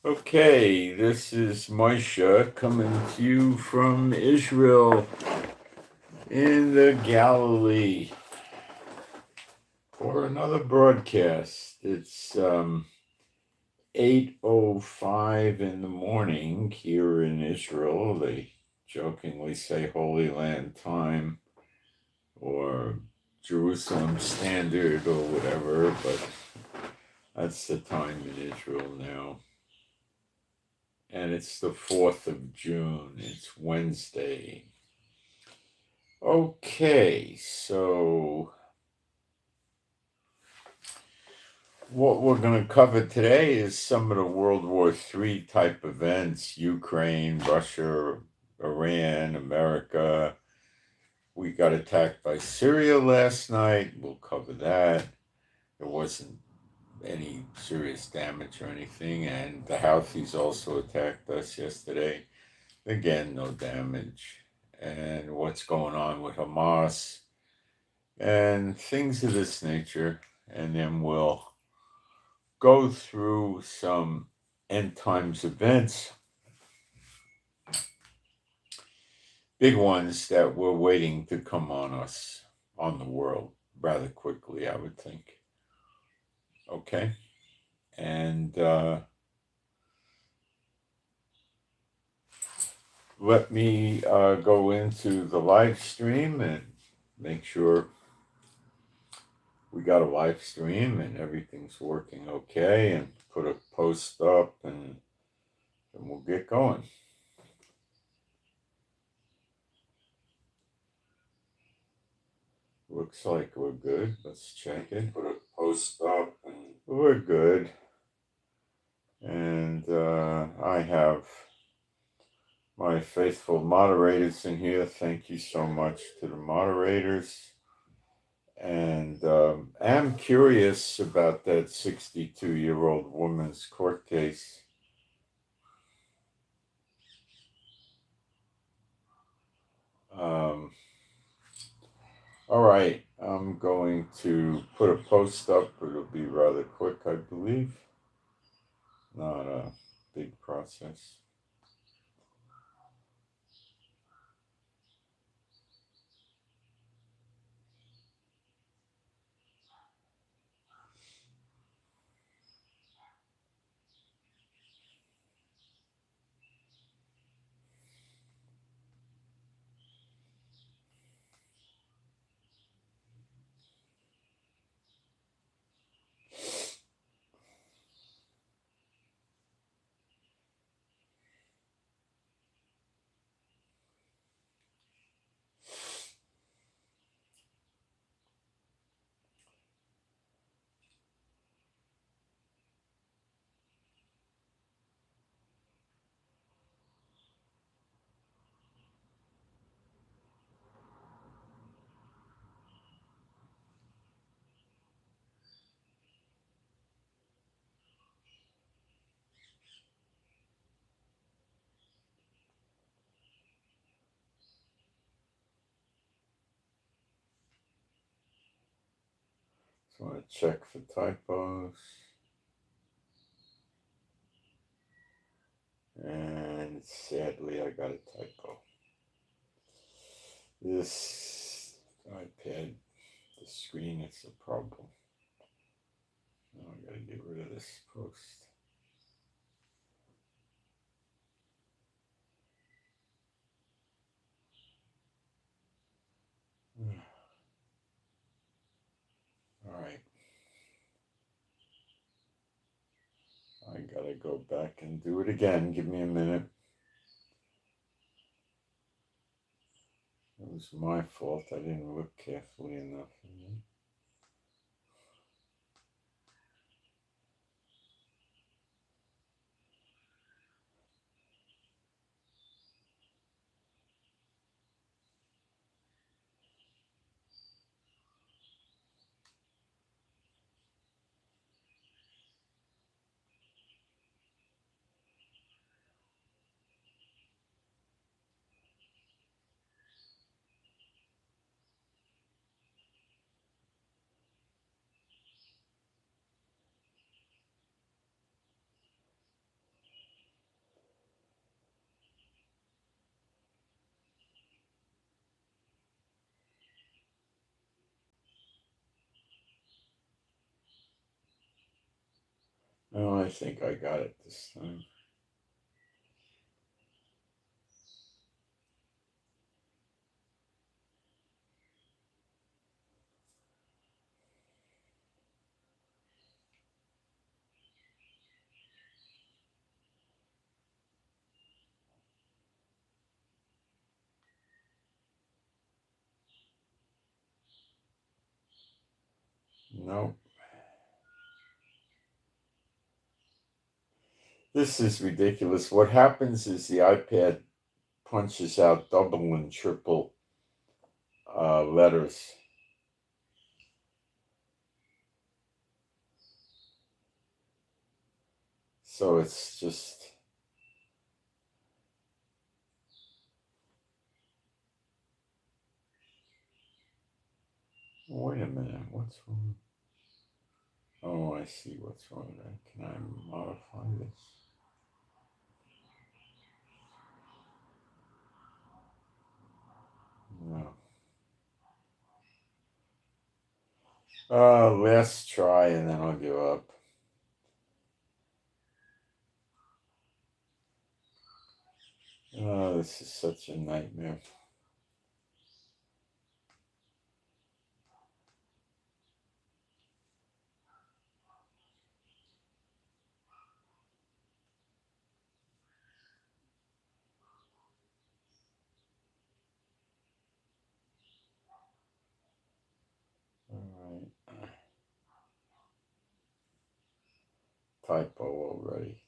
Okay, this is Moshe coming to you from Israel in the Galilee for another broadcast. It's 8:05 in the morning here in Israel. They jokingly say Holy Land time or Jerusalem Standard or whatever, but that's the time in Israel now. And it's the 4th of June. It's Wednesday. Okay, so what we're going to cover today is some of the World War III type events: Ukraine, Russia, Iran, America. We got attacked by Syria last night. We'll cover that. There wasn't any serious damage or anything, and the Houthis also attacked us yesterday. Again, no damage. And what's going on with Hamas and things of this nature. And then we'll go through some end times events, big ones that were waiting to come on us, on the world, rather quickly, I would think. Okay? And let me go into the live stream and make sure we got a live stream and everything's working okay, and put a post up, and we'll get going. Looks like we're good. Let's check it. Put a post up, and we're good. And I have my faithful moderators in here. Thank you so much to the moderators. And I'm curious about that 62-year-old woman's court case. All right, I'm going to put a post up. It'll be rather quick, I believe. Not a big process. So I want to check for typos. And sadly, I got a typo. This iPad, the screen, is a problem. Now I gotta get rid of this post. All right. I gotta go back and do it again. Give me a minute. It was my fault. I didn't look carefully enough. Oh, I think I got it this time. Nope. This is ridiculous. What happens is the iPad punches out double and triple letters. So it's just... Wait a minute, what's wrong? Oh, I see what's wrong there. Can I modify this? No. Last try and then I'll give up. Oh, this is such a nightmare. All right. Typo already.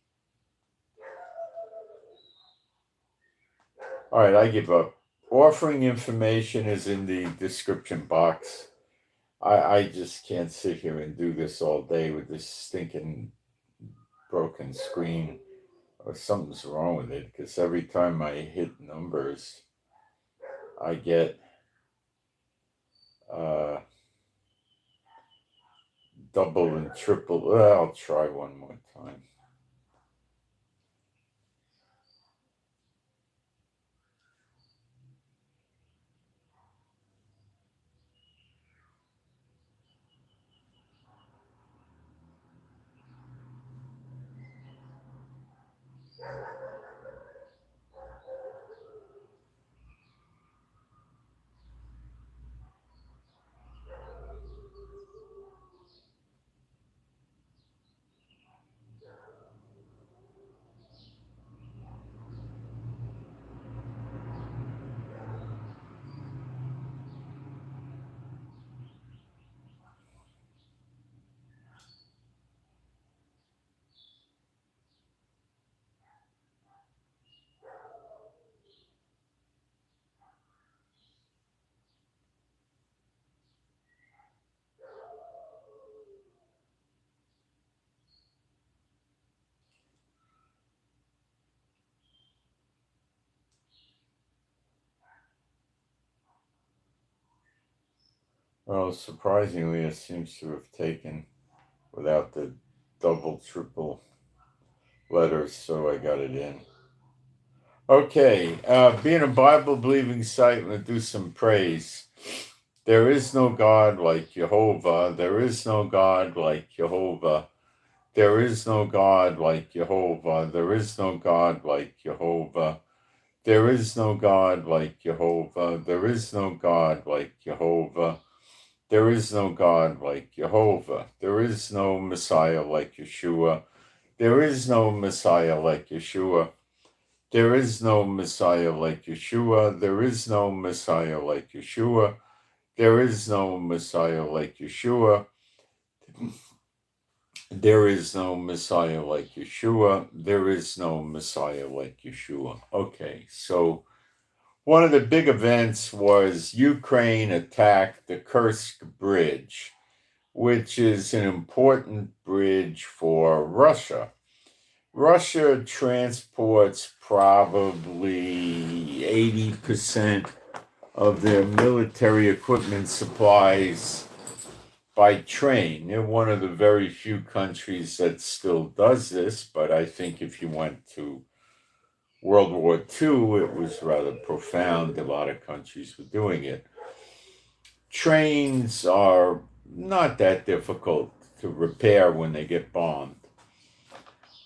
All right, I give up. Offering information is in the description box. I just can't sit here and do this all day with this stinking broken screen. Or something's wrong with it, because every time I hit numbers, I get double and triple. Well, I'll try one more time. Well, surprisingly, it seems to have taken without the double, triple letters, so I got it in. Okay, being a Bible-believing site, I'm going to do some praise. There is no God like Jehovah. There is no God like Jehovah. There is no God like Jehovah. There is no God like Jehovah. There is no God like Jehovah. There is no God like Jehovah. There is no God like Jehovah. There is no Messiah like Yeshua. There is no Messiah like Yeshua. There is no Messiah like Yeshua. There is no Messiah like Yeshua. There is no Messiah like Yeshua. There is no Messiah like Yeshua. There is no Messiah like Yeshua. Okay, so one of the big events was Ukraine attacked the Kursk Bridge, which is an important bridge for Russia. Russia transports probably 80% of their military equipment supplies by train. They're one of the very few countries that still does this, but I think if you went to World War II, it was rather profound. A lot of countries were doing it. Trains are not that difficult to repair when they get bombed.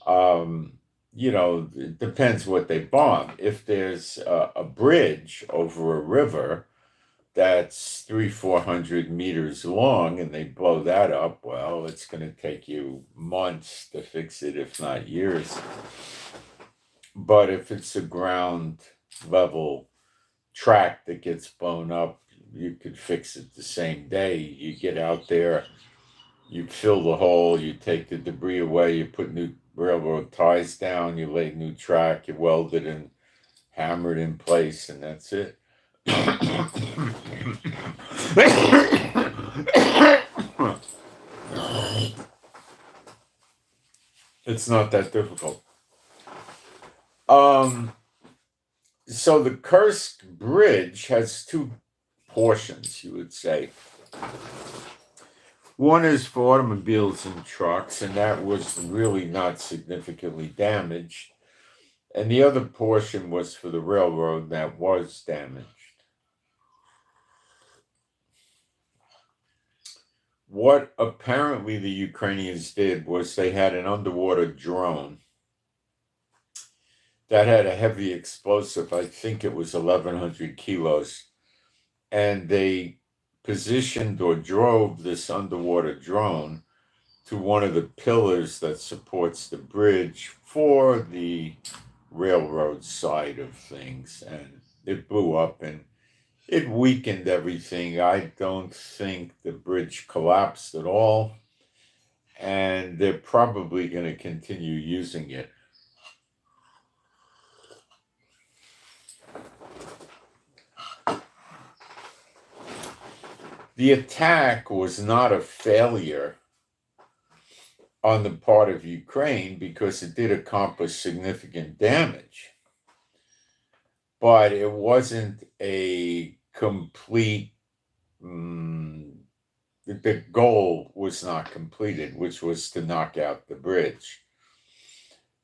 It depends what they bomb. If there's a bridge over a river that's 400 meters long and they blow that up, well, it's going to take you months to fix it, if not years. But if it's a ground level track that gets blown up, you could fix it the same day. You get out there, you fill the hole, you take the debris away, you put new railroad ties down, you lay new track, you weld it and hammer it in place, and that's it. It's not that difficult. So the Kursk Bridge has two portions, you would say. One is for automobiles and trucks, and that was really not significantly damaged. And the other portion was for the railroad that was damaged. What apparently the Ukrainians did was they had an underwater drone that had a heavy explosive. I think it was 1,100 kilos. And they positioned or drove this underwater drone to one of the pillars that supports the bridge for the railroad side of things. And it blew up and it weakened everything. I don't think the bridge collapsed at all. And they're probably going to continue using it. The attack was not a failure on the part of Ukraine because it did accomplish significant damage. But it wasn't a complete, the goal was not completed, which was to knock out the bridge.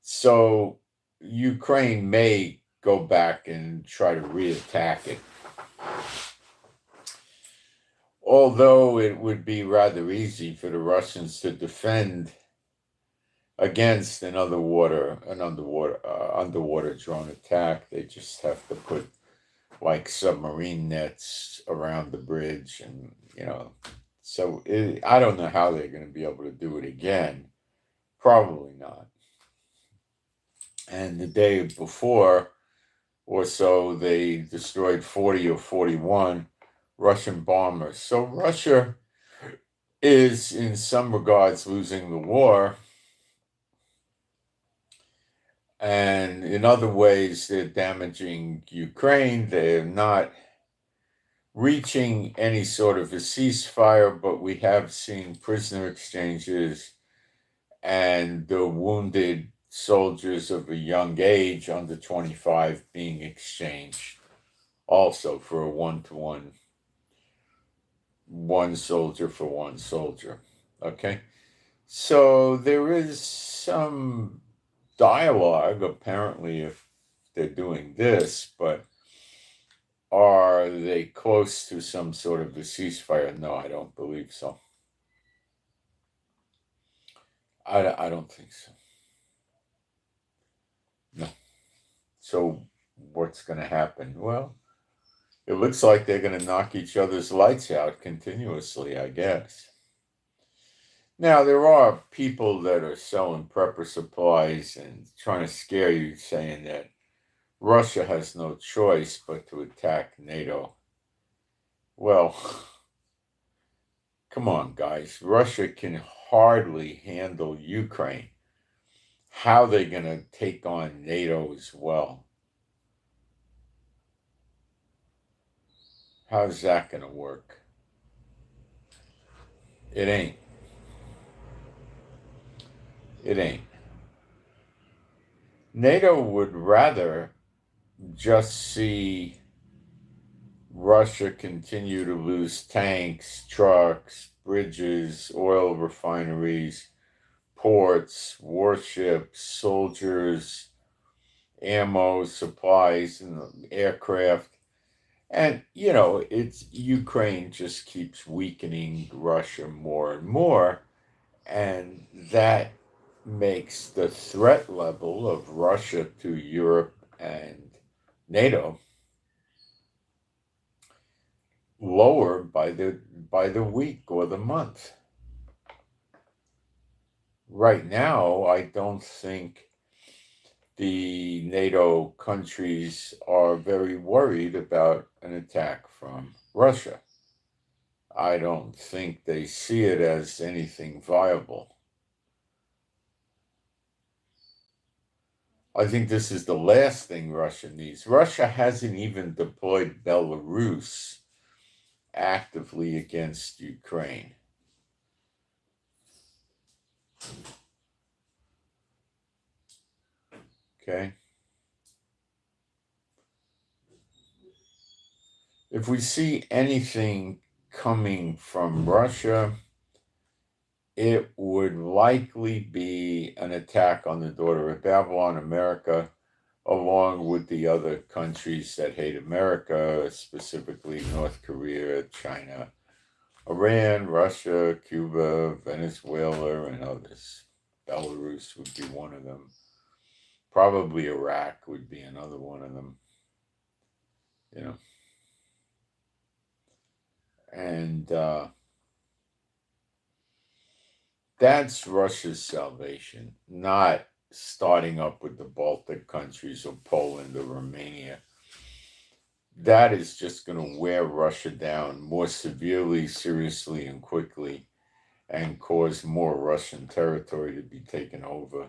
So Ukraine may go back and try to reattack it. Although it would be rather easy for the Russians to defend against an underwater drone attack, they just have to put like submarine nets around the bridge, and so I don't know how they're going to be able to do it again. Probably not. And the day before or so, they destroyed 40 or 41 Russian bombers. So Russia is, in some regards, losing the war. And in other ways, they're damaging Ukraine. They're not reaching any sort of a ceasefire, but we have seen prisoner exchanges and the wounded soldiers of a young age, under 25, being exchanged also for a 1-to-1. One soldier for one soldier. Okay? So there is some dialogue, apparently, if they're doing this, but are they close to some sort of a ceasefire? No, I don't believe so. I don't think so. No. So what's going to happen? Well, it looks like they're going to knock each other's lights out continuously, I guess. Now, there are people that are selling prepper supplies and trying to scare you, saying that Russia has no choice but to attack NATO. Well, come on, guys. Russia can hardly handle Ukraine. How are they going to take on NATO as well? How's that going to work? It ain't. It ain't. NATO would rather just see Russia continue to lose tanks, trucks, bridges, oil refineries, ports, warships, soldiers, ammo, supplies, and aircraft. And, it's Ukraine just keeps weakening Russia more and more. And that makes the threat level of Russia to Europe and NATO lower by the week or the month. Right now, I don't think the NATO countries are very worried about an attack from Russia. I don't think they see it as anything viable. I think this is the last thing Russia needs. Russia hasn't even deployed Belarus actively against Ukraine. Okay? If we see anything coming from Russia, it would likely be an attack on the daughter of Babylon, America, along with the other countries that hate America, specifically North Korea, China, Iran, Russia, Cuba, Venezuela, and others. Belarus would be one of them. Probably Iraq would be another one of them. You know. And that's Russia's salvation, not starting up with the Baltic countries or Poland or Romania. That is just going to wear Russia down more severely, seriously, and quickly, and cause more Russian territory to be taken over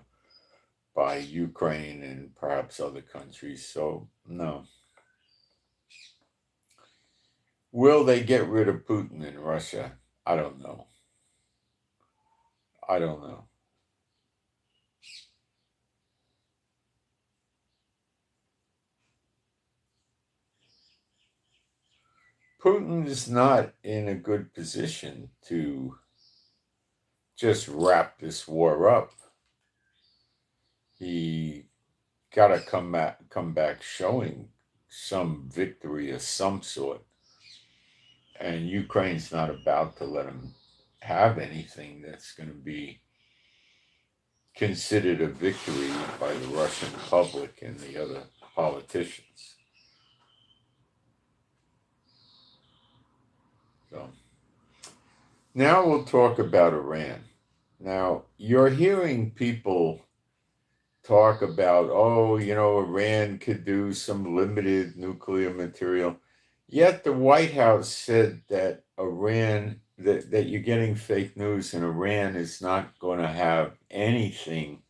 by Ukraine and perhaps other countries. So, no. Will they get rid of Putin in Russia? I don't know. I don't know. Putin is not in a good position to just wrap this war up. He got to come back showing some victory of some sort. And Ukraine's not about to let him have anything that's going to be considered a victory by the Russian public and the other politicians. So now we'll talk about Iran. Now, you're hearing people talk about, oh, Iran could do some limited nuclear material. Yet the White House said that that you're getting fake news and Iran is not going to have anything.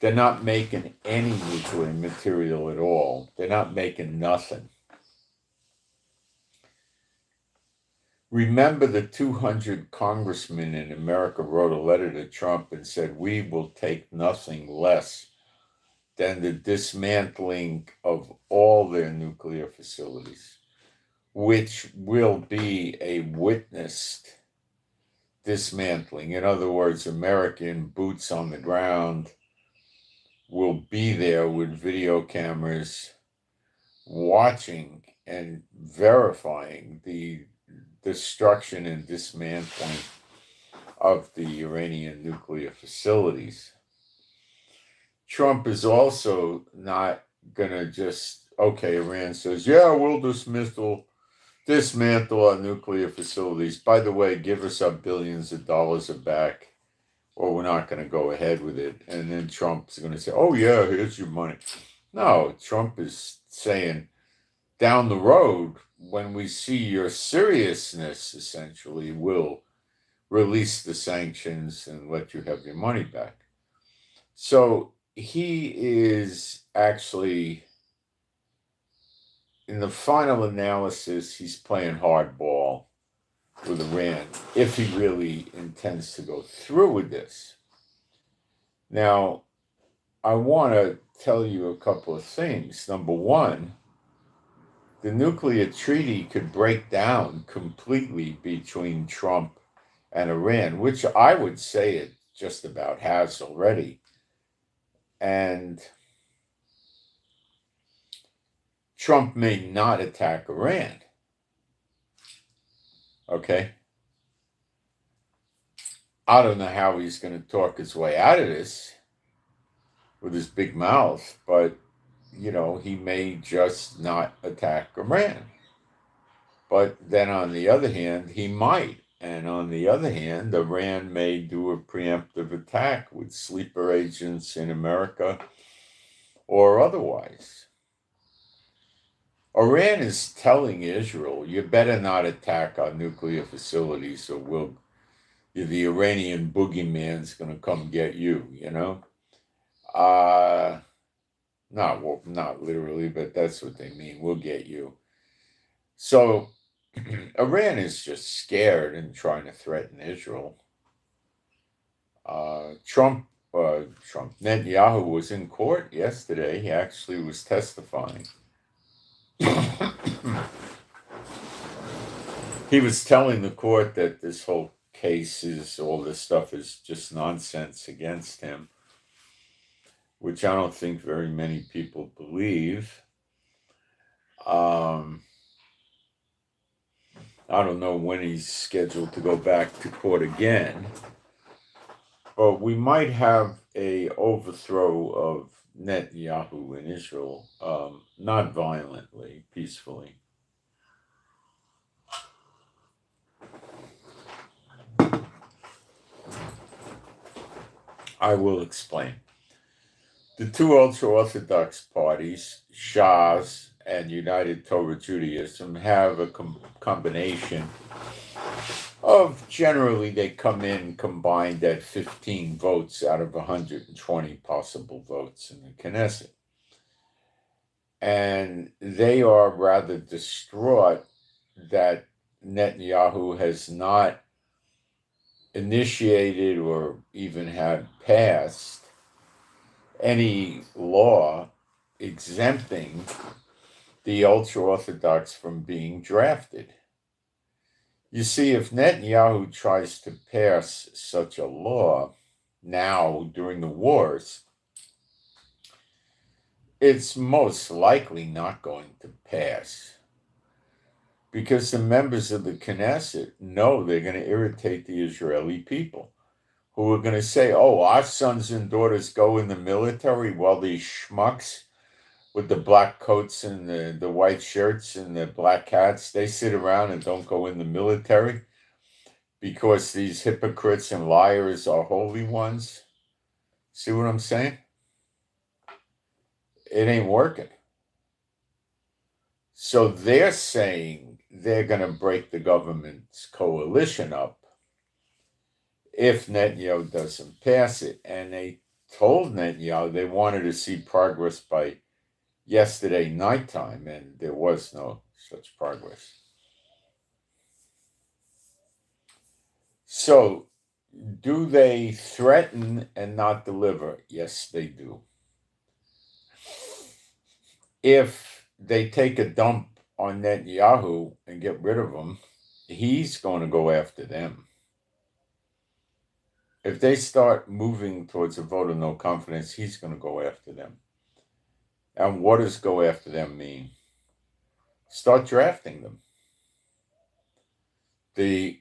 They're not making any nuclear material at all. They're not making nothing. Remember, the 200 congressmen in America wrote a letter to Trump and said, we will take nothing less than the dismantling of all their nuclear facilities, which will be a witnessed dismantling. In other words, American boots on the ground will be there with video cameras watching and verifying the destruction and dismantling of the Iranian nuclear facilities. Trump is also not going to just, okay, Iran says, yeah, we'll dismantle our nuclear facilities. By the way, give us our billions of dollars back, or we're not going to go ahead with it. And then Trump's going to say, oh, yeah, here's your money. No, Trump is saying, down the road, when we see your seriousness, essentially, we'll release the sanctions and let you have your money back. So he is actually, in the final analysis, he's playing hardball with Iran if he really intends to go through with this. Now, I want to tell you a couple of things. Number one, the nuclear treaty could break down completely between Trump and Iran, which I would say it just about has already. And Trump may not attack Iran. Okay? I don't know how he's going to talk his way out of this with his big mouth, but, he may just not attack Iran. But then on the other hand, he might. And on the other hand, Iran may do a preemptive attack with sleeper agents in America or otherwise. Iran is telling Israel, you better not attack our nuclear facilities or the Iranian boogeyman's going to come get you, Not literally, but that's what they mean. We'll get you. So Iran is just scared and trying to threaten Israel. Netanyahu was in court yesterday. He actually was testifying. He was telling the court that this whole case all this stuff is just nonsense against him, which I don't think very many people believe. I don't know when he's scheduled to go back to court again, but we might have a overthrow of Netanyahu in Israel, not violently, peacefully. I will explain. The two ultra-Orthodox parties, Shas and United Torah Judaism, have a combination of, generally, they come in combined at 15 votes out of 120 possible votes in the Knesset. And they are rather distraught that Netanyahu has not initiated or even had passed any law exempting the ultra-Orthodox from being drafted. You see, if Netanyahu tries to pass such a law now during the wars, it's most likely not going to pass because the members of the Knesset know they're going to irritate the Israeli people, who are going to say, oh, our sons and daughters go in the military while these schmucks with the black coats and the white shirts and the black hats, they sit around and don't go in the military because these hypocrites and liars are holy ones. See what I'm saying? It ain't working. So they're saying they're going to break the government's coalition up if Netanyahu doesn't pass it. And they told Netanyahu they wanted to see progress by yesterday nighttime, and there was no such progress. So, do they threaten and not deliver? Yes, they do. If they take a dump on Netanyahu and get rid of him, he's going to go after them. If they start moving towards a vote of no confidence, he's going to go after them. And what does go after them mean? Start drafting them. The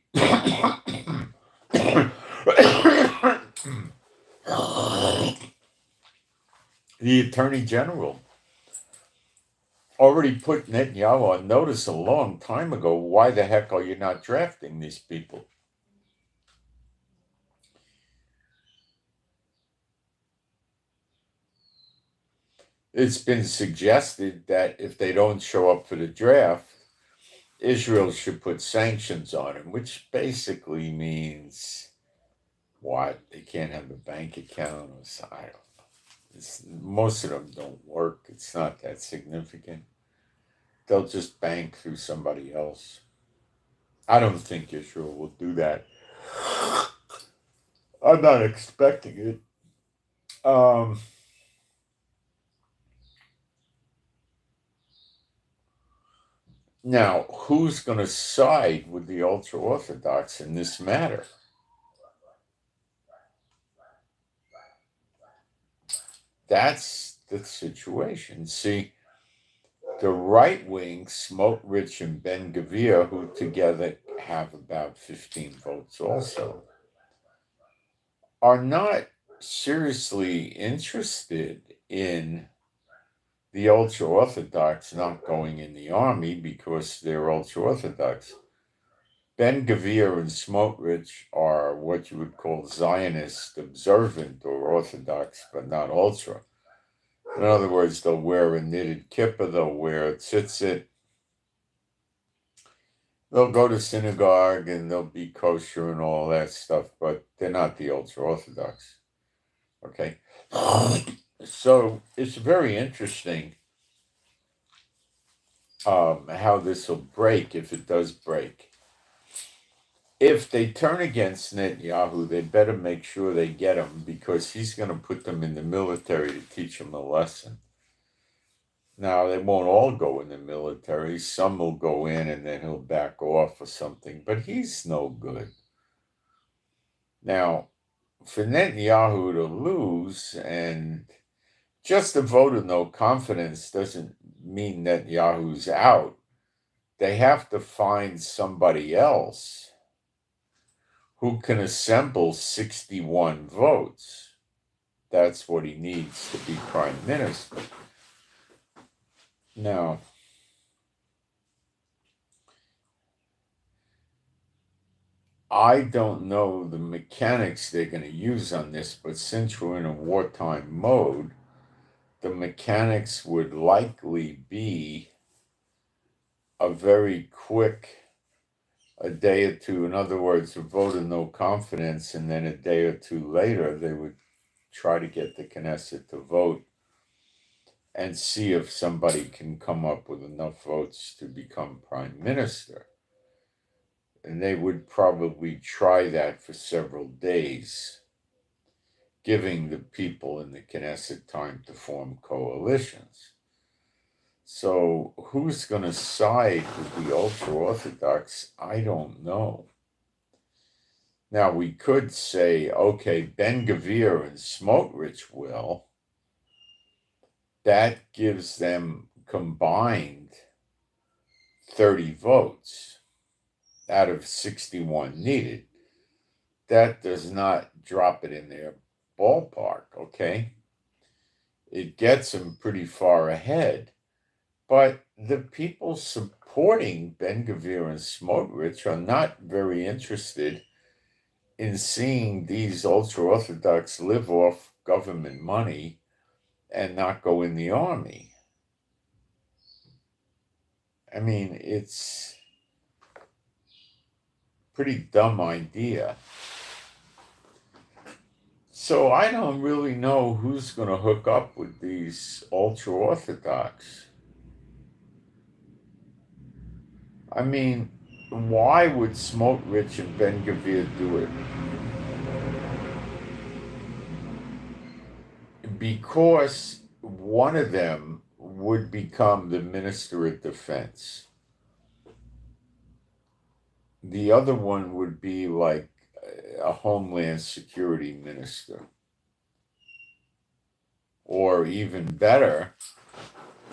the Attorney General already put Netanyahu on notice a long time ago. Why the heck are you not drafting these people? It's been suggested that if they don't show up for the draft, Israel should put sanctions on him, which basically means what? They can't have a bank account or something. I don't know. Most of them don't work. It's not that significant. They'll just bank through somebody else. I don't think Israel will do that. I'm not expecting it. Now, who's going to side with the ultra-Orthodox in this matter? That's the situation. See, the right wing, Smotrich and Ben-Gvir, who together have about 15 votes also, are not seriously interested in the ultra-Orthodox not going in the army because they're ultra-Orthodox. Ben Gavir and Smotrich are what you would call Zionist observant or Orthodox, but not ultra. In other words, they'll wear a knitted kippah, they'll wear a tzitzit, they'll go to synagogue and they'll be kosher and all that stuff, but they're not the ultra-Orthodox. Okay? So it's very interesting how this will break, if it does break. If they turn against Netanyahu, they better make sure they get him, because he's going to put them in the military to teach them a lesson. Now, they won't all go in the military. Some will go in and then he'll back off or something, but he's no good. Now, for Netanyahu to lose, and just a vote of no confidence doesn't mean Netanyahu's out. They have to find somebody else who can assemble 61 votes. That's what he needs to be prime minister. Now, I don't know the mechanics they're going to use on this, but since we're in a wartime mode, the mechanics would likely be a very quick, a day or two, in other words, a vote of no confidence, and then a day or two later, they would try to get the Knesset to vote and see if somebody can come up with enough votes to become prime minister. And they would probably try that for several days, giving the people in the Knesset time to form coalitions. So who's going to side with the ultra-Orthodox? I don't know. Now, we could say, okay, Ben Gavir and Smotrich will. That gives them combined 30 votes out of 61 needed. That does not drop it in their ballpark, okay? It gets them pretty far ahead. But the people supporting Ben Gavir and Smotrich are not very interested in seeing these ultra-Orthodox live off government money and not go in the army. I mean, it's a pretty dumb idea. So I don't really know who's going to hook up with these ultra-Orthodox. I mean, why would Smotrich and Ben Gavir do it? Because one of them would become the Minister of Defense. The other one would be like a Homeland Security Minister. Or even better,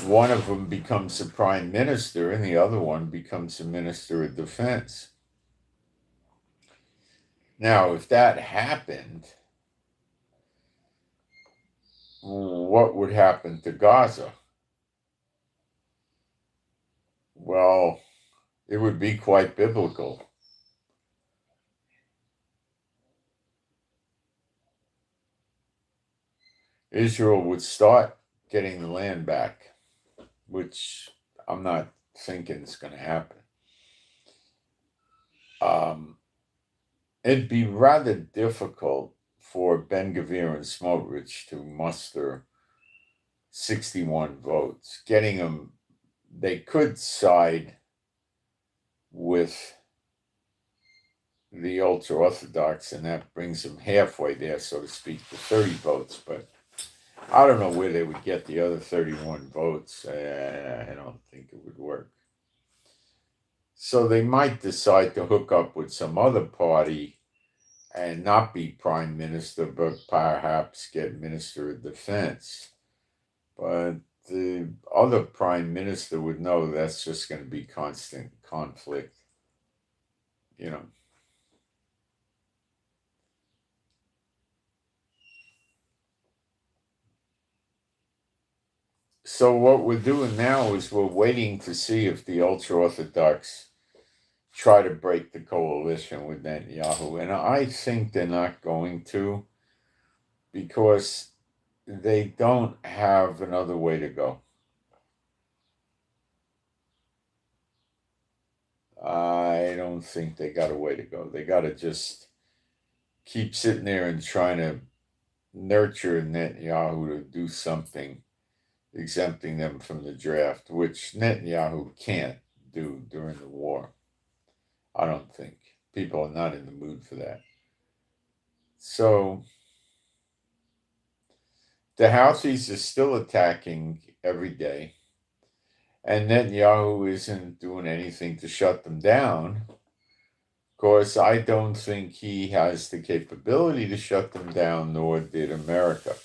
one of them becomes the Prime Minister and the other one becomes the Minister of Defense. Now, if that happened, what would happen to Gaza? Well, it would be quite biblical. Israel would start getting the land back, which I'm not thinking is going to happen. It'd be rather difficult for Ben Gavir and Smotrich to muster 61 votes. Getting them, they could side with the ultra-Orthodox, and that brings them halfway there, so to speak, to 30 votes. But I don't know where they would get the other 31 votes. I don't think it would work. So they might decide to hook up with some other party and not be prime minister, but perhaps get Minister of Defense. But the other prime minister would know that's just going to be constant conflict, you know. So what we're doing now is we're waiting to see if the ultra-Orthodox try to break the coalition with Netanyahu. And I think they're not going to, because they don't have another way to go. I don't think they got a way to go. They got to just keep sitting there and trying to nurture Netanyahu to do something, exempting them from the draft, which Netanyahu can't do during the war. I don't think. People are not in the mood for that. So the Houthis are still attacking every day, and Netanyahu isn't doing anything to shut them down. Of course, I don't think he has the capability to shut them down, nor did America.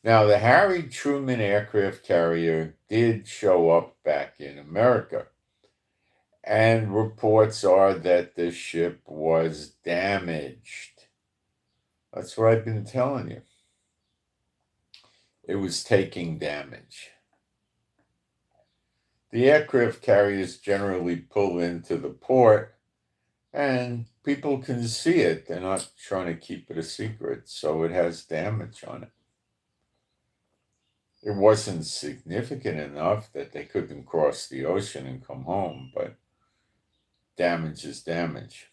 Now, the Harry Truman aircraft carrier did show up back in America, and reports are that the ship was damaged. That's what I've been telling you. It was taking damage. The aircraft carriers generally pull into the port, and people can see it. They're not trying to keep it a secret, so it has damage on it. It wasn't significant enough that they couldn't cross the ocean and come home, but damage is damage.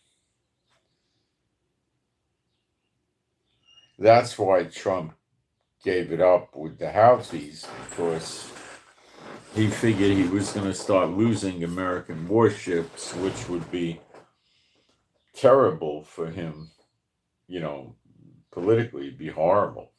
That's why Trump gave it up with the Houthis, because he figured he was going to start losing American warships, which would be terrible for him, politically, it'd be horrible.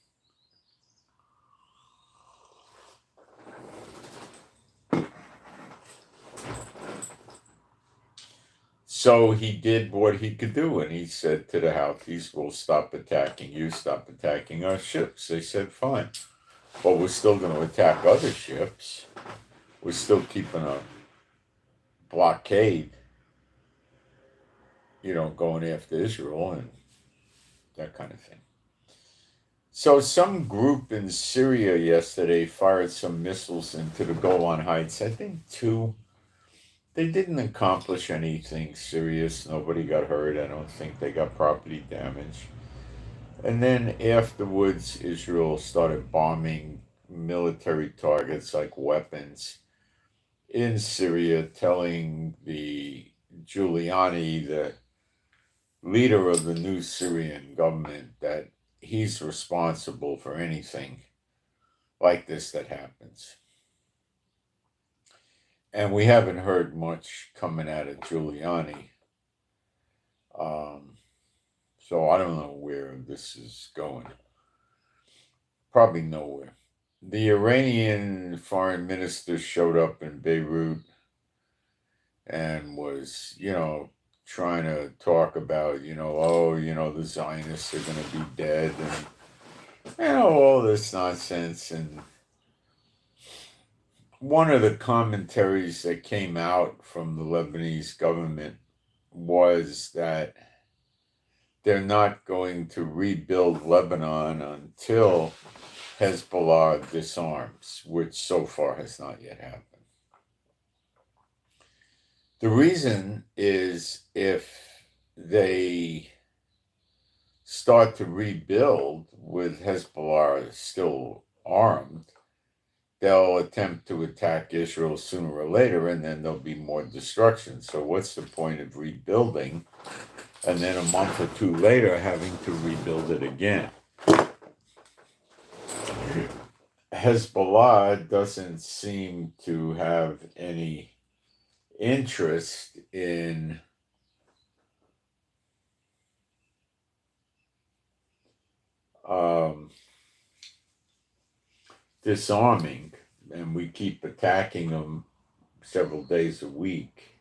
So he did what he could do, and he said to the Houthis, we'll stop attacking you, stop attacking our ships. They said, fine. But we're still going to attack other ships. We're still keeping a blockade, going after Israel and that kind of thing. So some group in Syria yesterday fired some missiles into the Golan Heights. I think 2. They didn't accomplish anything serious. Nobody got hurt. I don't think they got property damage. And then afterwards, Israel started bombing military targets like weapons in Syria, telling the Giuliani, the leader of the new Syrian government, that he's responsible for anything like this that happens. And we haven't heard much coming out of Giuliani. So I don't know where this is going. Probably nowhere. The Iranian foreign minister showed up in Beirut and was, trying to talk about, the Zionists are going to be dead and, all this nonsense. And one of the commentaries that came out from the Lebanese government was that they're not going to rebuild Lebanon until Hezbollah disarms, which so far has not yet happened. The reason is if they start to rebuild with Hezbollah still armed, they'll attempt to attack Israel sooner or later, and then there'll be more destruction. So what's the point of rebuilding and then a month or 2 later having to rebuild it again? Hezbollah doesn't seem to have any interest in disarming, and we keep attacking them several days a week,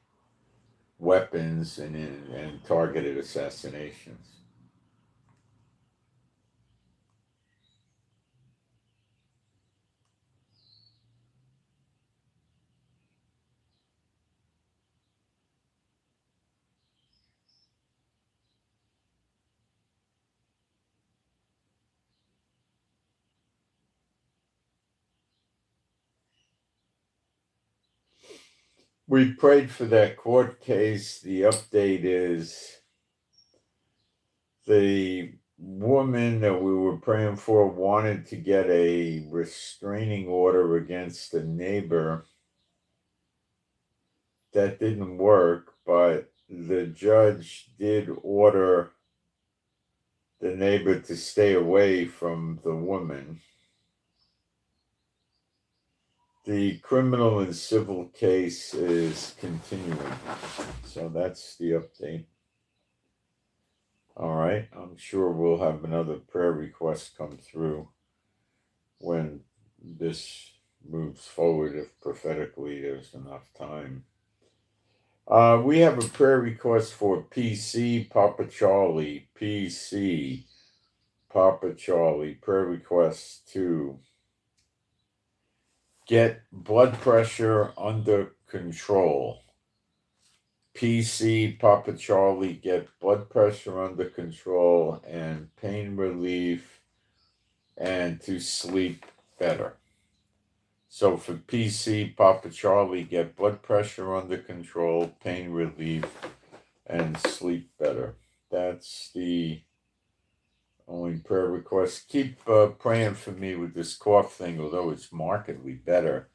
weapons and targeted assassinations. We prayed for that court case. The update is the woman that we were praying for wanted to get a restraining order against a neighbor. That didn't work, but the judge did order the neighbor to stay away from the woman. The criminal and civil case is continuing. So that's the update. All right. I'm sure we'll have another prayer request come through when this moves forward, if prophetically there's enough time. We have a prayer request for PC Papa Charlie. PC Papa Charlie. Prayer request to get blood pressure under control. PC Papa Charlie, get blood pressure under control and pain relief and to sleep better. So for PC Papa Charlie, get blood pressure under control, pain relief, and sleep better. That's the only prayer request. Keep praying for me with this cough thing, although it's markedly better.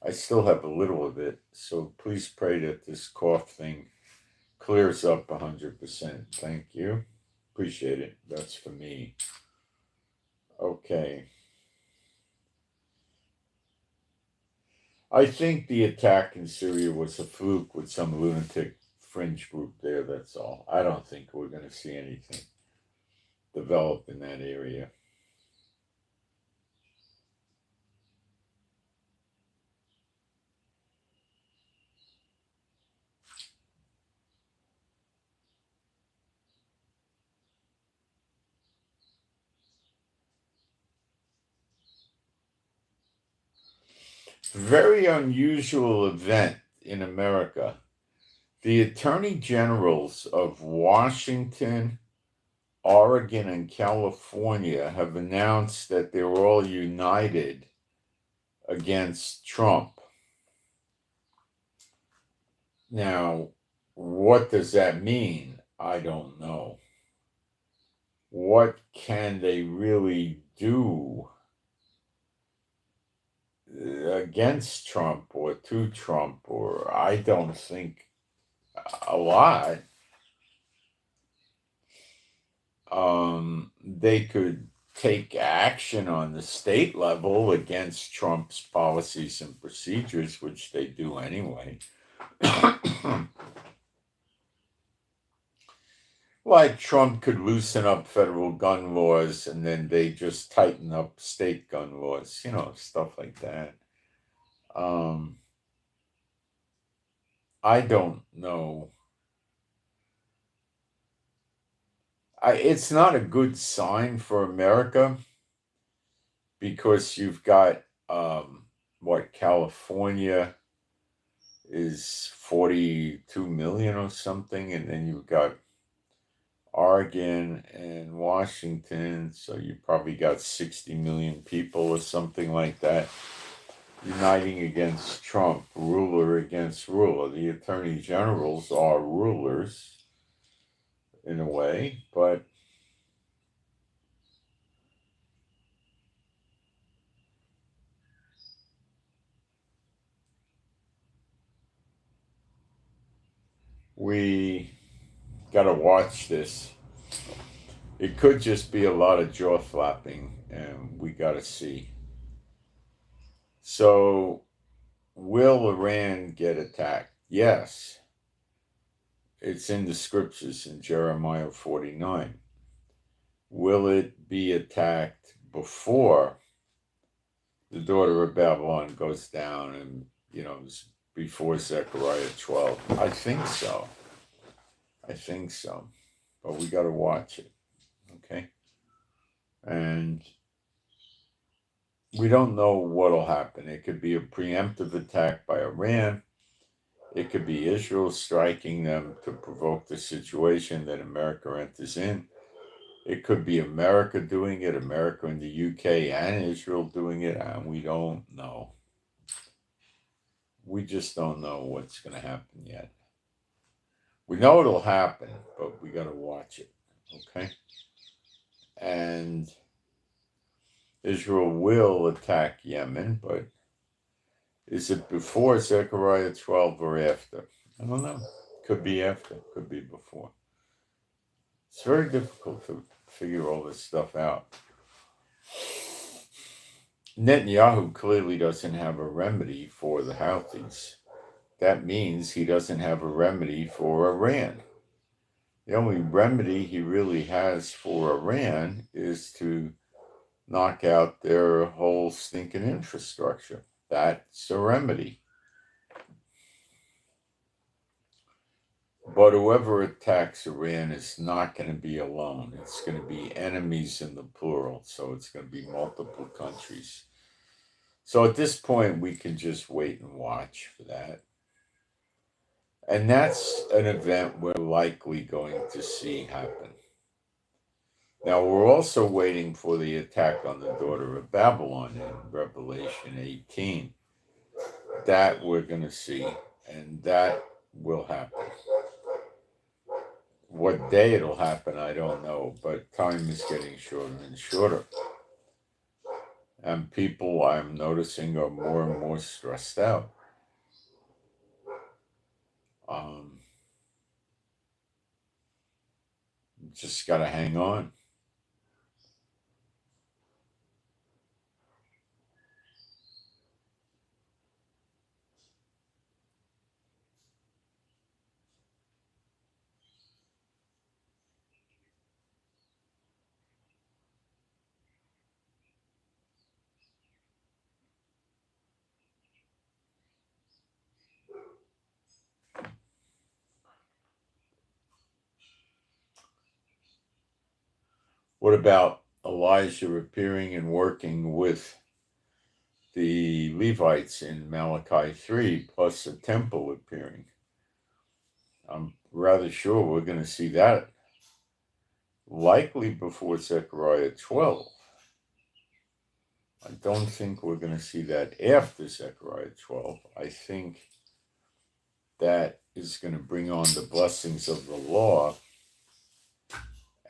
I still have a little of it, so please pray that this cough thing clears up 100%. Thank you. Appreciate it. That's for me. Okay. I think the attack in Syria was a fluke with some lunatic fringe group there, that's all. I don't think we're going to see anything develop in that area. Very unusual event in America. The attorney generals of Washington, Oregon, and California have announced that they're all united against Trump. Now, what does that mean? I don't know. What can they really do against Trump or to Trump? Or I don't think a lot. They could take action on the state level against Trump's policies and procedures, which they do anyway. Like Trump could loosen up federal gun laws and then they just tighten up state gun laws, stuff like that. I don't know. It's not a good sign for America because you've got California is 42 million or something, and then you've got Oregon and Washington, so you probably got 60 million people or something like that uniting against Trump, ruler against ruler. The attorney generals are rulers in a way, but we got to watch this. It could just be a lot of jaw flapping, and we got to see. So, will Iran get attacked? Yes. It's in the scriptures in Jeremiah 49. Will it be attacked before the daughter of Babylon goes down and, before Zechariah 12? I think so. But we got to watch it. Okay? And we don't know what'll happen. It could be a preemptive attack by Iran. It could be Israel striking them to provoke the situation that America enters in. It could be America doing it, America and the UK and Israel doing it, and we don't know. We just don't know what's going to happen yet. We know it'll happen, but we got to watch it, okay? And Israel will attack Yemen, but is it before Zechariah 12 or after? I don't know. Could be after, could be before. It's very difficult to figure all this stuff out. Netanyahu clearly doesn't have a remedy for the Houthis. That means he doesn't have a remedy for Iran. The only remedy he really has for Iran is to knock out their whole stinking infrastructure. That's a remedy. But whoever attacks Iran is not going to be alone. It's going to be enemies in the plural. So it's going to be multiple countries. So at this point, we can just wait and watch for that. And that's an event we're likely going to see happen. Now, we're also waiting for the attack on the daughter of Babylon in Revelation 18. That we're going to see, and that will happen. What day it'll happen, I don't know, but time is getting shorter and shorter. And people, I'm noticing, are more and more stressed out. Just got to hang on. What about Elijah appearing and working with the Levites in Malachi 3, plus a temple appearing? I'm rather sure we're going to see that likely before Zechariah 12. I don't think we're going to see that after Zechariah 12. I think that is going to bring on the blessings of the law,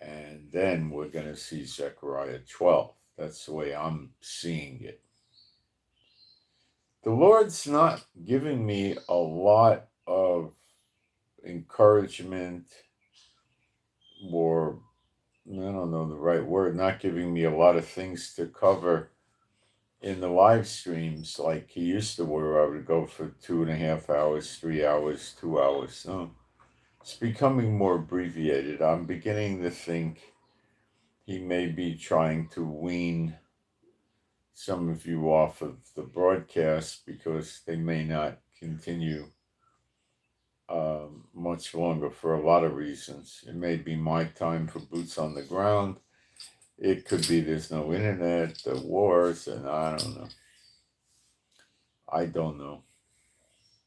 and then we're going to see Zechariah 12. That's the way I'm seeing it. The Lord's not giving me a lot of encouragement, or I don't know the right word, not giving me a lot of things to cover in the live streams like he used to, where I would go for 2.5 hours, 3 hours, 2 hours. No, it's becoming more abbreviated. I'm beginning to think he may be trying to wean some of you off of the broadcast because they may not continue much longer for a lot of reasons. It may be my time for boots on the ground. It could be there's no internet, the wars, and I don't know. I don't know.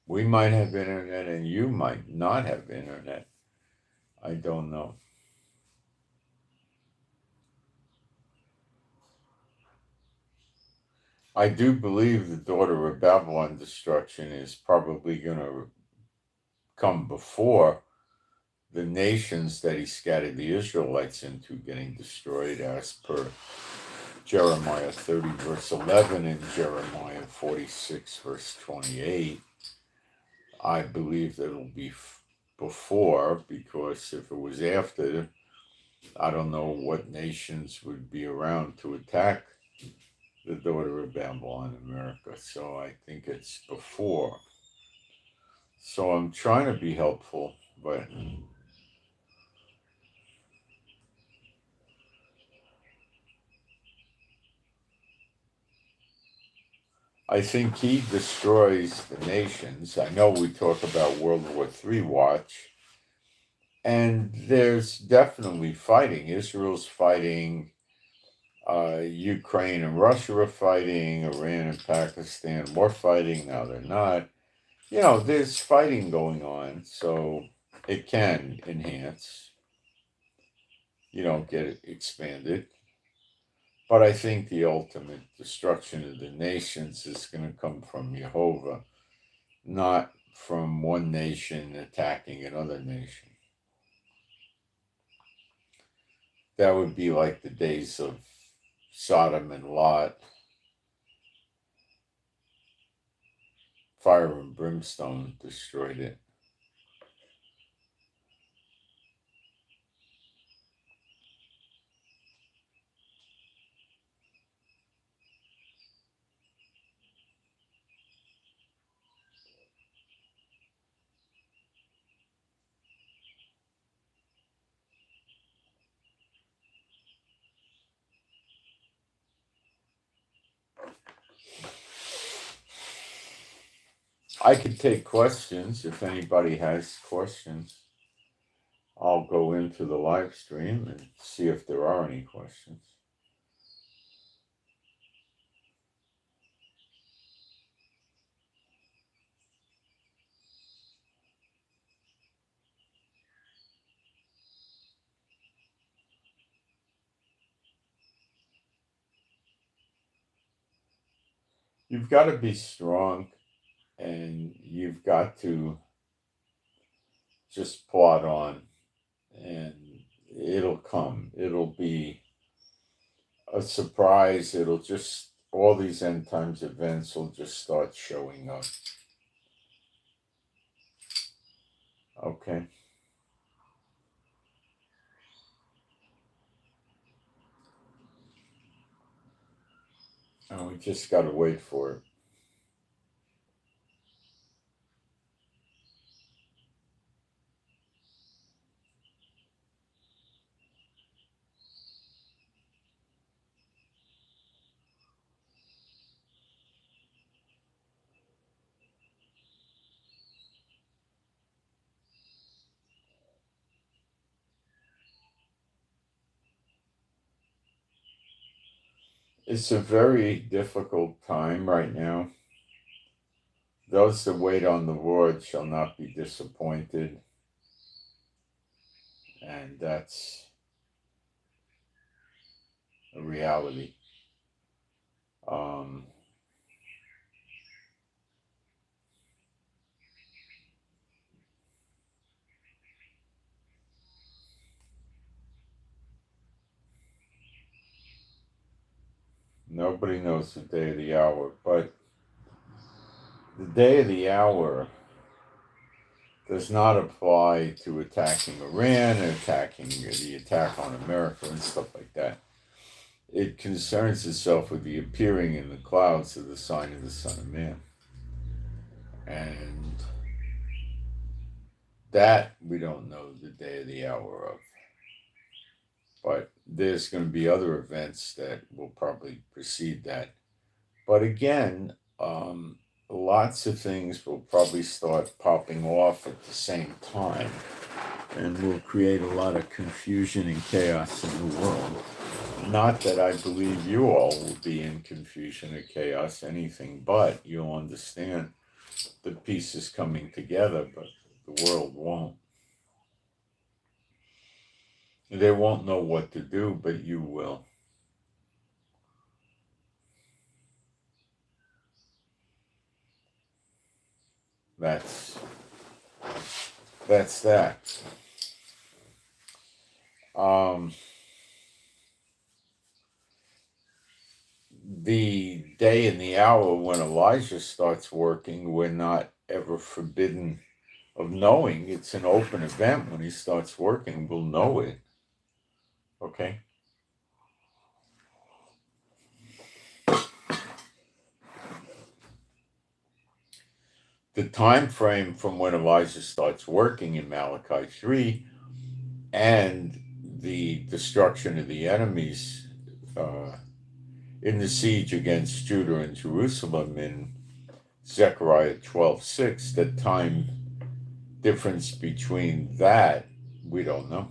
We might have internet and you might not have internet. I don't know. I do believe the daughter of Babylon destruction is probably going to come before the nations that he scattered the Israelites into getting destroyed, as per Jeremiah 30 verse 11 and Jeremiah 46 verse 28. I believe that it'll be before, because if it was after, I don't know what nations would be around to attack the daughter of Babylon in America. So I think it's before. So I'm trying to be helpful, but I think he destroys the nations. I know we talk about World War III watch, and there's definitely fighting. Israel's fighting, Ukraine and Russia are fighting, Iran and Pakistan were fighting, now they're not. You know, there's fighting going on, so it can enhance. You don't get it expanded. But I think the ultimate destruction of the nations is going to come from Jehovah, not from one nation attacking another nation. That would be like the days of Sodom and Lot. Fire and brimstone destroyed it. I could take questions if anybody has questions. I'll go into the live stream and see if there are any questions. You've got to be strong, and you've got to just plod on, and it'll come. It'll be a surprise. It'll just, all these end times events will just start showing up. Okay. And we just got to wait for it. It's a very difficult time right now. Those that wait on the Lord shall not be disappointed. And that's a reality. Nobody knows the day of the hour, but the day of the hour does not apply to attacking Iran and attacking the attack on America and stuff like that. It concerns itself with the appearing in the clouds of the sign of the Son of Man. And that we don't know the day of the hour of. But there's going to be other events that will probably precede that. But again, lots of things will probably start popping off at the same time and will create a lot of confusion and chaos in the world. Not that I believe you all will be in confusion or chaos, anything but you'll understand the pieces coming together, but the world won't. They won't know what to do, but you will. That's that. The day and the hour when Elijah starts working, we're not ever forbidden of knowing. It's an open event. When he starts working, we'll know it. Okay? The time frame from when Elijah starts working in Malachi 3 and the destruction of the enemies in the siege against Judah and Jerusalem in Zechariah 12:6, the time difference between that, we don't know.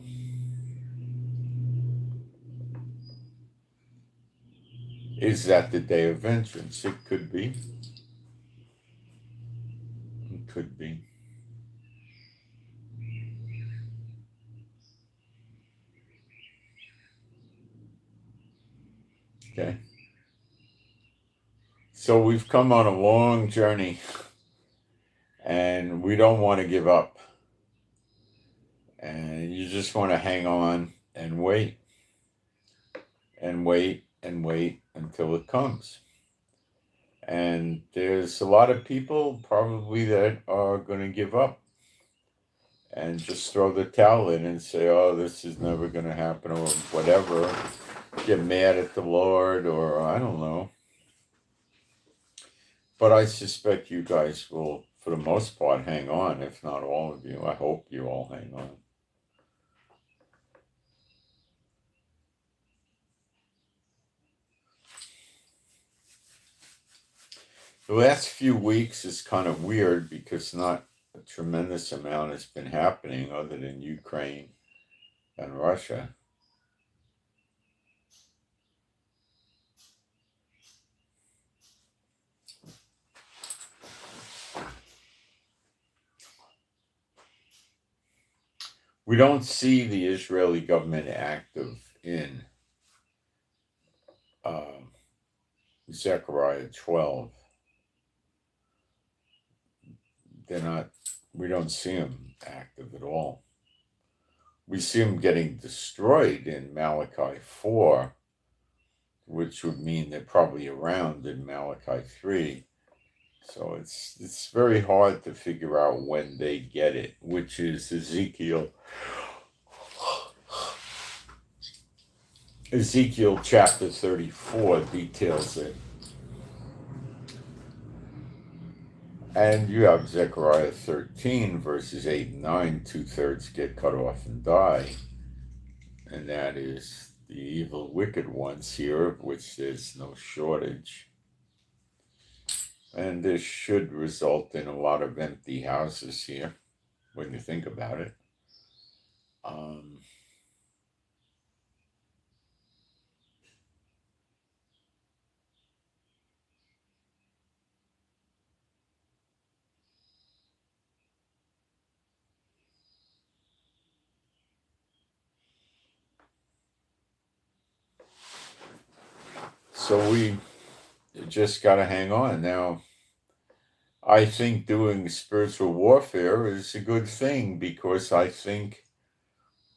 Is that the day of vengeance? It could be. It could be. Okay. So we've come on a long journey we don't want to give up. And you just want to hang on and wait and wait and wait until it comes. And there's a lot of people probably that are going to give up and just throw the towel in and say, oh, this is never going to happen or whatever. Get mad at the Lord or I don't know. But I suspect you guys will, for the most part, hang on, if not all of you. I hope you all hang on. The last few weeks is kind of weird because not a tremendous amount has been happening other than Ukraine and Russia. We don't see the Israeli government active in Zechariah 12. We don't see them active at all. We see them getting destroyed in Malachi 4, which would mean they're probably around in Malachi 3. So it's very hard to figure out when they get it, which is Ezekiel chapter 34 details it. And you have Zechariah 13, verses 8 and 9, 2/3 get cut off and die. And that is the evil, wicked ones here, of which there's no shortage. And this should result in a lot of empty houses here, when you think about it. So we just got to hang on. Now, I think doing spiritual warfare is a good thing because I think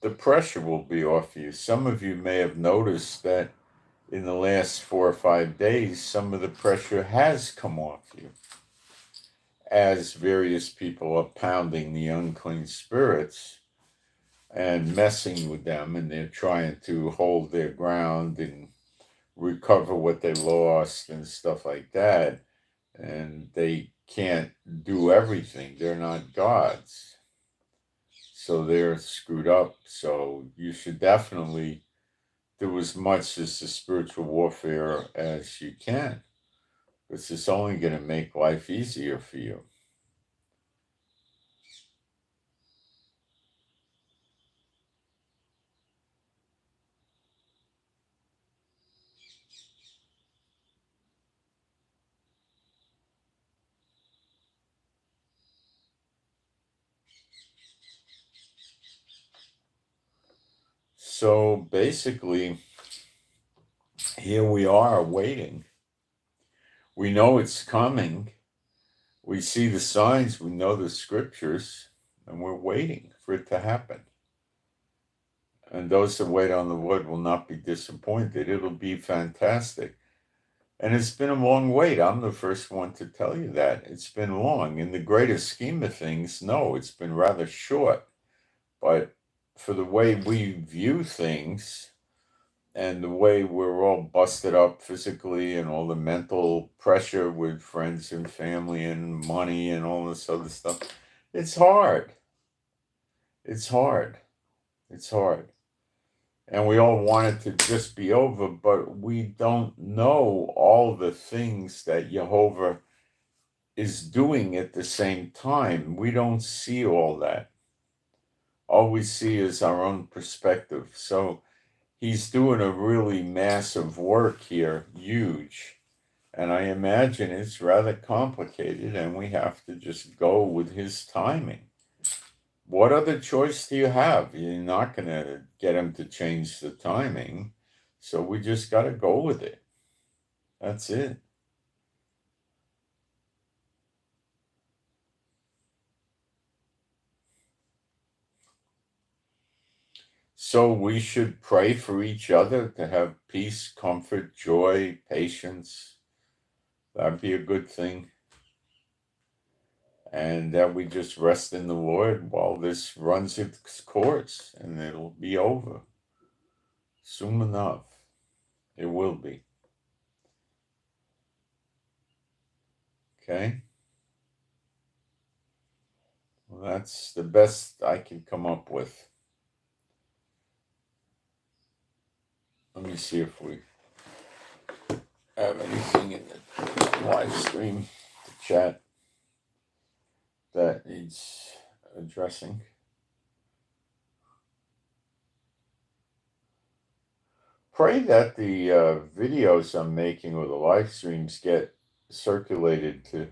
the pressure will be off you. Some of you may have noticed that in the last 4 or 5 days, some of the pressure has come off you as various people are pounding the unclean spirits and messing with them, and they're trying to hold their ground and recover what they lost and stuff like that. And they can't do everything. They're not gods. So they're screwed up. So you should definitely do as much as the spiritual warfare as you can. Because it's only going to make life easier for you. So basically, here we are waiting. We know it's coming. We see the signs, we know the scriptures, and we're waiting for it to happen. And those that wait on the Lord will not be disappointed. It'll be fantastic. And it's been a long wait. I'm the first one to tell you that. It's been long. In the greater scheme of things, no, it's been rather short. But for the way we view things and the way we're all busted up physically and all the mental pressure with friends and family and money and all this other stuff, it's hard. It's hard. It's hard. And we all want it to just be over, but we don't know all the things that Jehovah is doing at the same time. We don't see all that. All we see is our own perspective. So he's doing a really massive work here, huge. And I imagine it's rather complicated, and we have to just go with his timing. What other choice do you have? You're not going to get him to change the timing. So we just got to go with it. That's it. So we should pray for each other to have peace, comfort, joy, patience. That'd be a good thing. And that we just rest in the Lord while this runs its course, and it'll be over soon enough. It will be. Okay? Well, that's the best I can come up with. Let me see if we have anything in the live stream, the chat, that needs addressing. Pray that the videos I'm making or the live streams get circulated to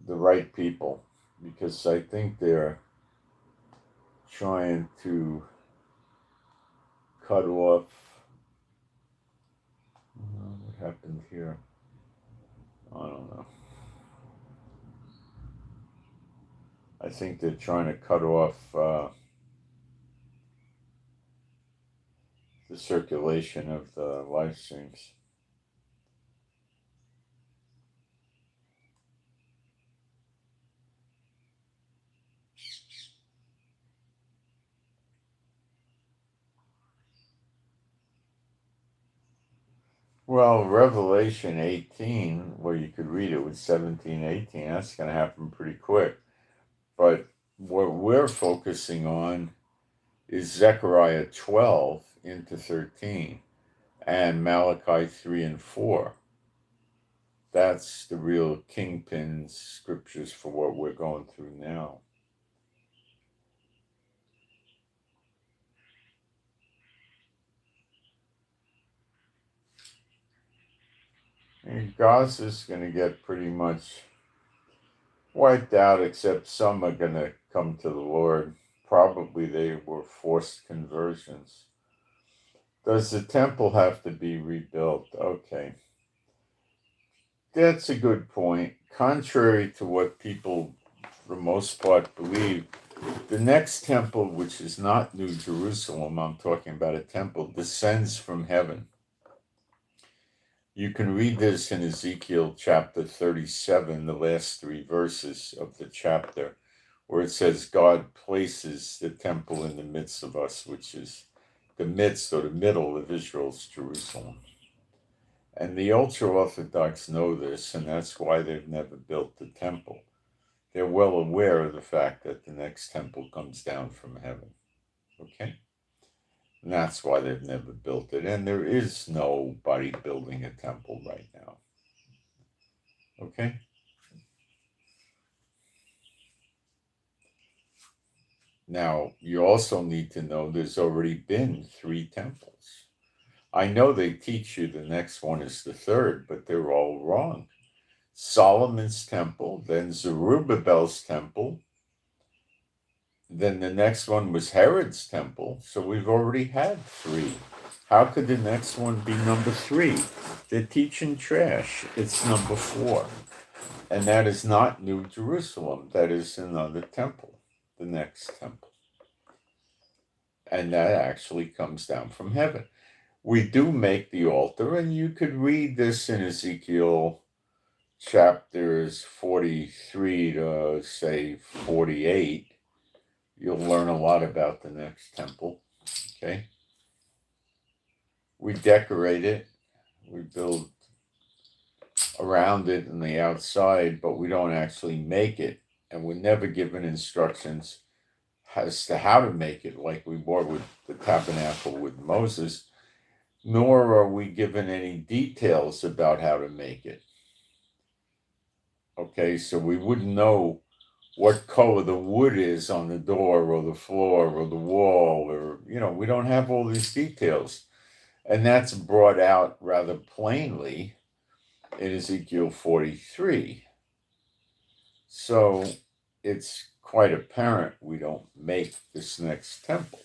the right people, because I think they're trying to cut off. What happened here? I don't know. I think they're trying to cut off the circulation of the live streams. Well, Revelation 18, where you could read it with 17, 18, that's going to happen pretty quick. But what we're focusing on is Zechariah 12 into 13 and Malachi 3 and 4. That's the real kingpin scriptures for what we're going through now. And Gaza's going to get pretty much wiped out, except some are going to come to the Lord. Probably they were forced conversions. Does the temple have to be rebuilt? Okay. That's a good point. Contrary to what people, for the most part, believe, the next temple, which is not New Jerusalem, I'm talking about a temple, descends from heaven. You can read this in Ezekiel chapter 37, the last 3 verses of the chapter, where it says God places the temple in the midst of us, which is the midst or the middle of Israel's Jerusalem. And the ultra-Orthodox know this, and that's why they've never built the temple. They're well aware of the fact that the next temple comes down from heaven. Okay? And that's why they've never built it. And there is nobody building a temple right now. Okay? Now, you also need to know there's already been 3 temples. I know they teach you the next one is the 3rd, but they're all wrong. Solomon's temple, then Zerubbabel's temple, then the next one was Herod's temple, so we've already had 3. How could the next one be number 3? They're teaching trash. It's number 4. And that is not New Jerusalem. That is another temple, the next temple. And that actually comes down from heaven. We do make the altar, and you could read this in Ezekiel chapters 43 to, say, 48. You'll learn a lot about the next temple, okay? We decorate it, we build around it on the outside, but we don't actually make it, and we're never given instructions as to how to make it like we were with the tabernacle with Moses, nor are we given any details about how to make it. Okay, so we wouldn't know what color the wood is on the door or the floor or the wall, or, we don't have all these details. And that's brought out rather plainly in Ezekiel 43. So it's quite apparent we don't make this next temple.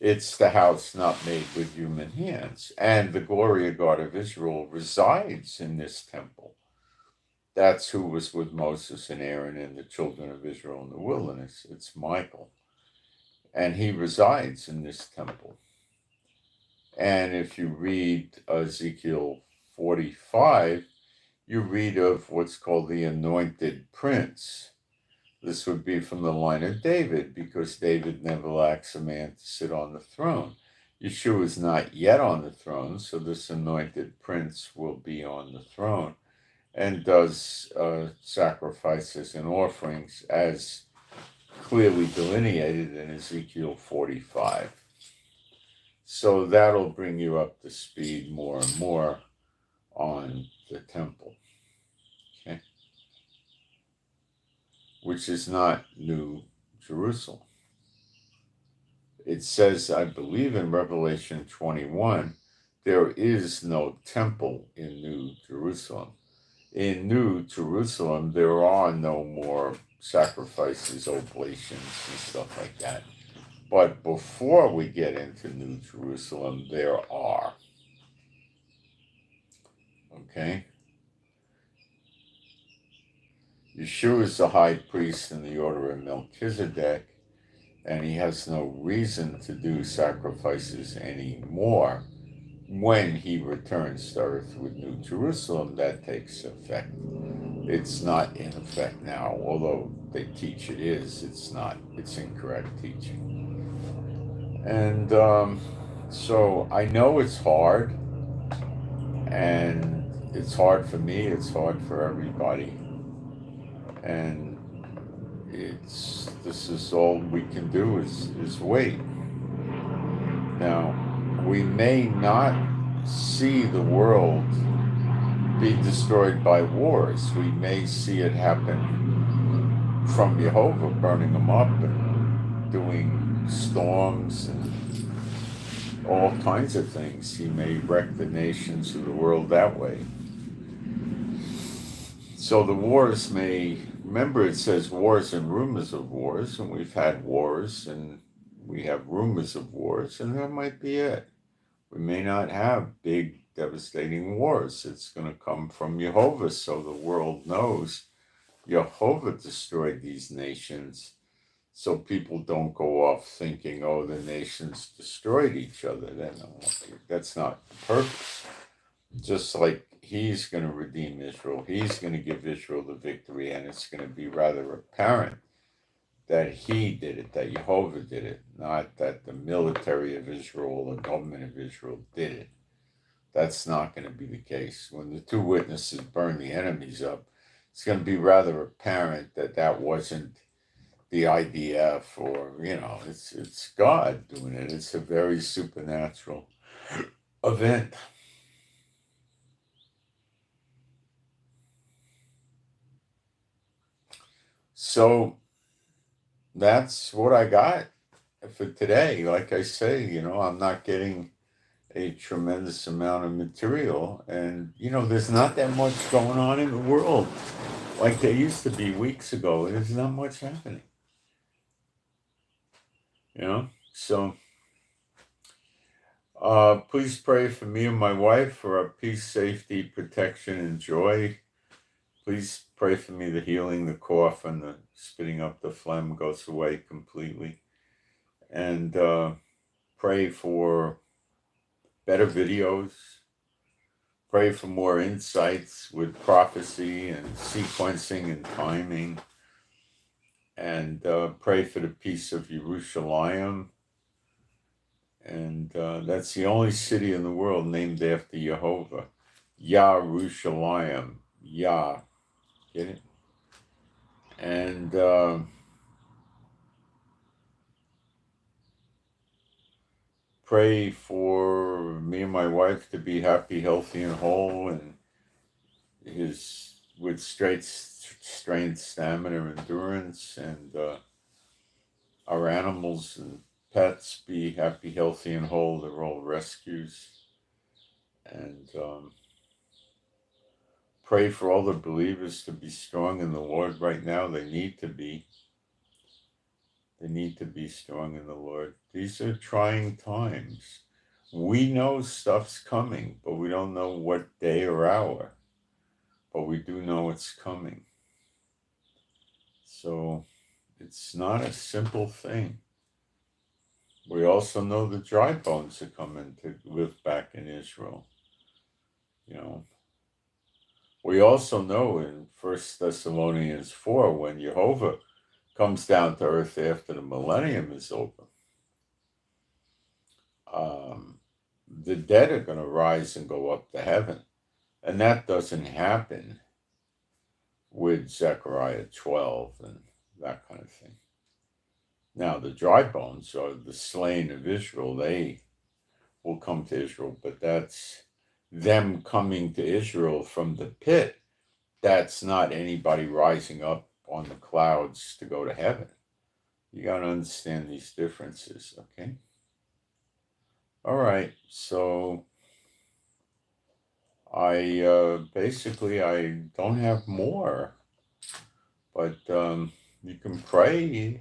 It's the house not made with human hands. And the glory of God of Israel resides in this temple. That's who was with Moses and Aaron and the children of Israel in the wilderness. It's Michael. and he resides in this temple. And if you read Ezekiel 45, you read of what's called the anointed prince. This would be from the line of David, because David never lacks a man to sit on the throne. Yeshua is not yet on the throne, so this anointed prince will be on the throne and does sacrifices and offerings as clearly delineated in Ezekiel 45. So that'll bring you up to speed more and more on the temple, okay? Which is not New Jerusalem. It says, I believe in Revelation 21, there is no temple in New Jerusalem. In New Jerusalem, there are no more sacrifices, oblations, and stuff like that. But before we get into New Jerusalem, there are. Okay? Yeshua is the high priest in the order of Melchizedek, and he has no reason to do sacrifices anymore. When he returns to earth with New Jerusalem, that takes effect. It's not in effect now, although they teach it is. It's not. It's incorrect teaching. And so I know it's hard, and it's hard for me, it's hard for everybody. And this is all we can do is wait. Now, we may not see the world be destroyed by wars. We may see it happen from Jehovah, burning them up and doing storms and all kinds of things. He may wreck the nations of the world that way. So the wars may, remember it says wars and rumors of wars, and we've had wars and we have rumors of wars, and that might be it. We may not have big, devastating wars. It's going to come from Jehovah, so the world knows Jehovah destroyed these nations, so people don't go off thinking, oh, the nations destroyed each other. That's not the purpose. Just like he's going to redeem Israel, he's going to give Israel the victory, and it's going to be rather apparent that he did it, that Jehovah did it, not that the military of Israel or the government of Israel did it. That's not going to be the case. When the two witnesses burn the enemies up, it's going to be rather apparent that that wasn't the IDF or, it's God doing it. It's a very supernatural event. So that's what I got for today. Like I say, I'm not getting a tremendous amount of material, and there's not that much going on in the world like there used to be weeks ago. There's not much happening, so please pray for me and my wife for our peace, safety, protection, and joy. Please pray for me the healing, the cough, and the spitting up the phlegm goes away completely. And pray for better videos. Pray for more insights with prophecy and sequencing and timing. And pray for the peace of Jerusalem. And that's the only city in the world named after Jehovah. Yerushalayim. Yah. Get it? And pray for me and my wife to be happy, healthy, and whole, and with strength, stamina, endurance, and our animals and pets be happy, healthy, and whole. They're all rescues. And pray for all the believers to be strong in the Lord right now. They need to be. They need to be strong in the Lord. These are trying times. We know stuff's coming, but we don't know what day or hour. But we do know it's coming. So it's not a simple thing. We also know the dry bones are coming to live back in Israel. You know, we also know in 1 Thessalonians 4, when Jehovah comes down to earth after the millennium is over, the dead are going to rise and go up to heaven. And that doesn't happen with Zechariah 12 and that kind of thing. Now, the dry bones are the slain of Israel. They will come to Israel, but that's them coming to Israel from the pit. That's not anybody rising up on the clouds to go to heaven. You got to understand these differences, okay? All right, so I basically I don't have more, but you can pray,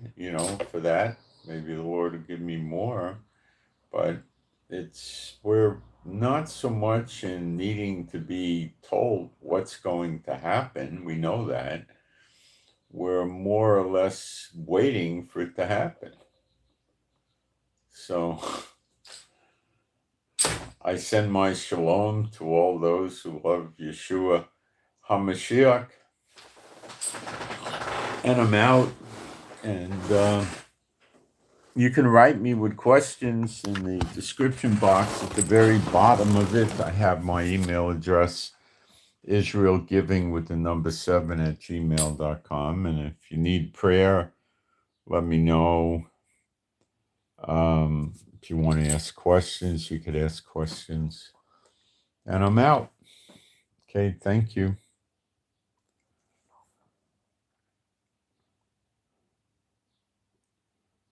for that. Maybe the Lord will give me more, but we're not so much in needing to be told what's going to happen. We know that. We're more or less waiting for it to happen. So I send my shalom to all those who love Yeshua HaMashiach. And I'm out. And you can write me with questions in the description box. At the very bottom of it, I have my email address, israelgiving with the number 7 at gmail.com. And if you need prayer, let me know. If you want to ask questions, you could ask questions. And I'm out. Okay, thank you.